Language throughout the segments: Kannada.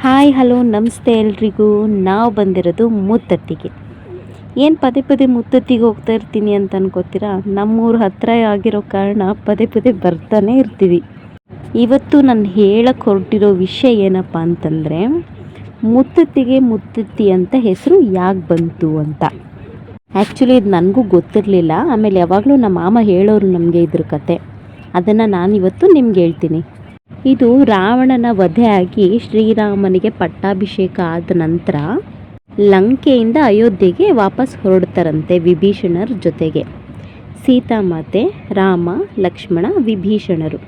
ಹಾಯ್ ಹಲೋ ನಮಸ್ತೆ ಎಲ್ರಿಗೂ. ನಾವು ಬಂದಿರೋದು ಮುತ್ತತ್ತಿಗೆ. ಏನು ಪದೇ ಪದೇ ಮುತ್ತತ್ತಿಗೆ ಹೋಗ್ತಾ ಇರ್ತೀನಿ ಅಂತ ಅನ್ಕೋತೀರಾ? ನಮ್ಮೂರ ಹತ್ತಿರ ಆಗಿರೋ ಕಾರಣ ಪದೇ ಪದೇ ಬರ್ತಾನೆ ಇರ್ತೀವಿ. ಇವತ್ತು ನಾನು ಹೇಳಕ್ಕೆ ಹೊರಟಿರೋ ವಿಷಯ ಏನಪ್ಪ ಅಂತಂದರೆ, ಮುತ್ತತ್ತಿಗೆ ಮುತ್ತತ್ತಿ ಅಂತ ಹೆಸರು ಯಾಕೆ ಬಂತು ಅಂತ. ಆ್ಯಕ್ಚುಲಿ ಇದು ನನಗೂ ಗೊತ್ತಿರಲಿಲ್ಲ. ಆಮೇಲೆ ಯಾವಾಗಲೂ ನಮ್ಮ ಮಾಮ ಹೇಳೋರು ನಮಗೆ ಇದ್ರ ಕತೆ. ಅದನ್ನು ನಾನಿವತ್ತು ನಿಮ್ಗೆ ಹೇಳ್ತೀನಿ. ಇದು ರಾವಣನ ವಧೆ ಆಗಿ ಶ್ರೀರಾಮನಿಗೆ ಪಟ್ಟಾಭಿಷೇಕ ಆದ ನಂತರ ಲಂಕೆಯಿಂದ ಅಯೋಧ್ಯೆಗೆ ವಾಪಸ್ ಹೊರಡ್ತಾರಂತೆ ವಿಭೀಷಣರ ಜೊತೆಗೆ. ಸೀತಾಮಾತೆ, ರಾಮ, ಲಕ್ಷ್ಮಣ, ವಿಭೀಷಣರು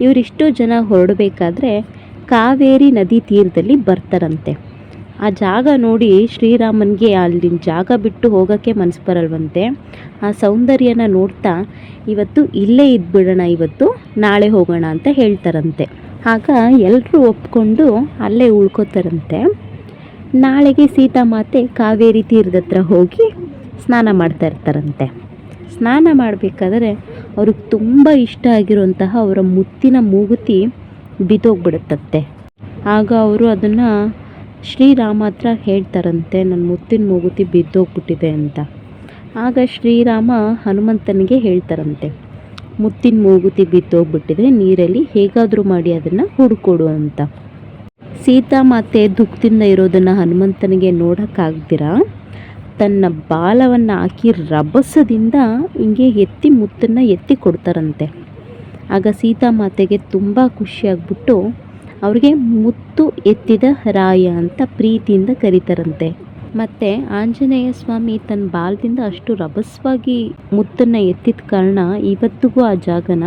ಇವರಿಷ್ಟು ಜನ ಹೊರಡಬೇಕಾದ್ರೆ ಕಾವೇರಿ ನದಿ ತೀರದಲ್ಲಿ ಬರ್ತಾರಂತೆ. ಆ ಜಾಗ ನೋಡಿ ಶ್ರೀರಾಮನಿಗೆ ಅಲ್ಲಿನ ಜಾಗ ಬಿಟ್ಟು ಹೋಗೋಕ್ಕೆ ಮನಸ್ಸು ಬರಲ್ವಂತೆ. ಆ ಸೌಂದರ್ಯನ ನೋಡ್ತಾ ಇವತ್ತು ಇಲ್ಲೇ ಇದ್ಬಿಡೋಣ, ಇವತ್ತು ನಾಳೆ ಹೋಗೋಣ ಅಂತ ಹೇಳ್ತಾರಂತೆ. ಆಗ ಎಲ್ಲರೂ ಒಪ್ಕೊಂಡು ಅಲ್ಲೇ ಉಳ್ಕೋತಾರಂತೆ. ನಾಳೆಗೆ ಸೀತಾಮಾತೆ ಕಾವೇರಿ ತೀರದ ಹತ್ರ ಹೋಗಿ ಸ್ನಾನ ಮಾಡ್ತಾ ಇರ್ತಾರಂತೆ. ಸ್ನಾನ ಮಾಡಬೇಕಾದ್ರೆ ಅವ್ರಿಗೆ ತುಂಬ ಇಷ್ಟ ಆಗಿರುವಂತಹ ಅವರ ಮುತ್ತಿನ ಮೂಗುತಿ ಬಿದ್ದೋಗ್ಬಿಡುತ್ತಂತೆ. ಆಗ ಅವರು ಅದನ್ನು ಶ್ರೀರಾಮ ಹತ್ರ ಹೇಳ್ತಾರಂತೆ, ನನ್ನ ಮುತ್ತಿನ ಮೂಗುತಿ ಬಿದ್ದೋಗ್ಬಿಟ್ಟಿದೆ ಅಂತ. ಆಗ ಶ್ರೀರಾಮ ಹನುಮಂತನಿಗೆ ಹೇಳ್ತಾರಂತೆ, ಮುತ್ತಿನ ಮೂಗುತಿ ಬಿದ್ದೋಗ್ಬಿಟ್ಟಿದೆ, ನೀರಲ್ಲಿ ಹೇಗಾದರೂ ಮಾಡಿ ಅದನ್ನು ಹುಡುಕೊಡು ಅಂತ. ಸೀತಾಮಾತೆ ದುಃಖದಿಂದ ಇರೋದನ್ನು ಹನುಮಂತನಿಗೆ ನೋಡೋಕ್ಕಾಗ್ದಿರ ತನ್ನ ಬಾಲವನ್ನು ಹಾಕಿ ರಭಸದಿಂದ ಹಿಂಗೆ ಎತ್ತಿ ಮುತ್ತನ್ನು ಎತ್ತಿ ಕೊಡ್ತಾರಂತೆ. ಆಗ ಸೀತಾಮಾತೆಗೆ ತುಂಬ ಖುಷಿಯಾಗ್ಬಿಟ್ಟು ಅವ್ರಿಗೆ ಮುತ್ತು ಎತ್ತಿದ ರಾಯ ಅಂತ ಪ್ರೀತಿಯಿಂದ ಕರೀತಾರಂತೆ. ಮತ್ತು ಆಂಜನೇಯ ಸ್ವಾಮಿ ತನ್ನ ಬಾಲದಿಂದ ಅಷ್ಟು ರಭಸವಾಗಿ ಮುತ್ತನ್ನು ಎತ್ತಿದ ಕಾರಣ ಇವತ್ತಿಗೂ ಆ ಜಾಗನ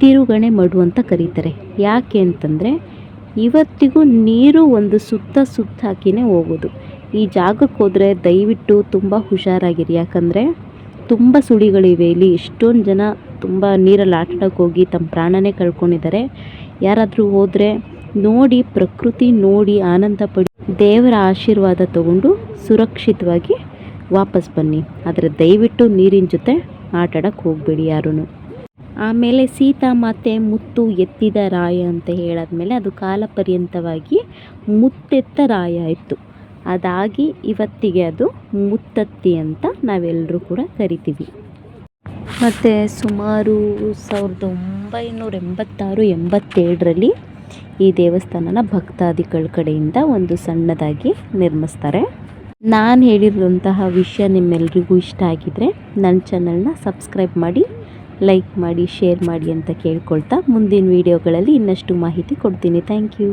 ತಿರುಗಣೆ ಮಡು ಅಂತ ಕರೀತಾರೆ. ಯಾಕೆ ಅಂತಂದರೆ ಇವತ್ತಿಗೂ ನೀರು ಒಂದು ಸುತ್ತ ಹಾಕಿನೇ ಹೋಗೋದು. ಈ ಜಾಗಕ್ಕೆ ಹೋದರೆ ದಯವಿಟ್ಟು ತುಂಬ ಹುಷಾರಾಗಿರಿ. ಯಾಕಂದರೆ ತುಂಬ ಸುಳಿಗಳಿವೆ ಇಲ್ಲಿ. ಎಷ್ಟೊಂದು ಜನ ತುಂಬ ನೀರಲ್ಲಿ ಆಟಾಡೋಕೆ ಹೋಗಿ ತಮ್ಮ ಪ್ರಾಣನೇ ಕಳ್ಕೊಂಡಿದ್ದಾರೆ. ಯಾರಾದರೂ ಹೋದರೆ ನೋಡಿ, ಪ್ರಕೃತಿ ನೋಡಿ ಆನಂದ ಪಡಿ, ದೇವರ ಆಶೀರ್ವಾದ ತಗೊಂಡು ಸುರಕ್ಷಿತವಾಗಿ ವಾಪಸ್ ಬನ್ನಿ. ಆದರೆ ದಯವಿಟ್ಟು ನೀರಿನ ಜೊತೆ ಆಟಾಡೋಕ್ಕೆ ಹೋಗಬೇಡಿ ಯಾರೂ. ಆಮೇಲೆ ಸೀತಾಮಾತೆ ಮುತ್ತು ಎತ್ತಿದ ರಾಯ ಅಂತ ಹೇಳಾದ್ಮೇಲೆ ಅದು ಕಾಲ ಪರ್ಯಂತವಾಗಿ ಮುತ್ತೆತ್ತ ರಾಯ ಆಯಿತು. ಅದಾಗಿ ಇವತ್ತಿಗೆ ಅದು ಮುತ್ತತ್ತಿ ಅಂತ ನಾವೆಲ್ಲರೂ ಕೂಡ ಕರಿತೀವಿ. ಮತ್ತು ಸುಮಾರು 1986-87ರಲ್ಲಿ ಈ ದೇವಸ್ಥಾನನ ಭಕ್ತಾದಿಗಳ ಕಡೆಯಿಂದ ಒಂದು ಸಣ್ಣದಾಗಿ ನಿರ್ಮಿಸ್ತಾರೆ. ನಾನು ಹೇಳಿರುವಂತಹ ವಿಷಯ ನಿಮ್ಮೆಲ್ರಿಗೂ ಇಷ್ಟ ಆಗಿದರೆ ನನ್ನ ಚಾನಲ್ನ ಸಬ್ಸ್ಕ್ರೈಬ್ ಮಾಡಿ, ಲೈಕ್ ಮಾಡಿ, ಶೇರ್ ಮಾಡಿ ಅಂತ ಕೇಳ್ಕೊಳ್ತಾ ಮುಂದಿನ ವೀಡಿಯೋಗಳಲ್ಲಿ ಇನ್ನಷ್ಟು ಮಾಹಿತಿ ಕೊಡ್ತೀನಿ. Thank you.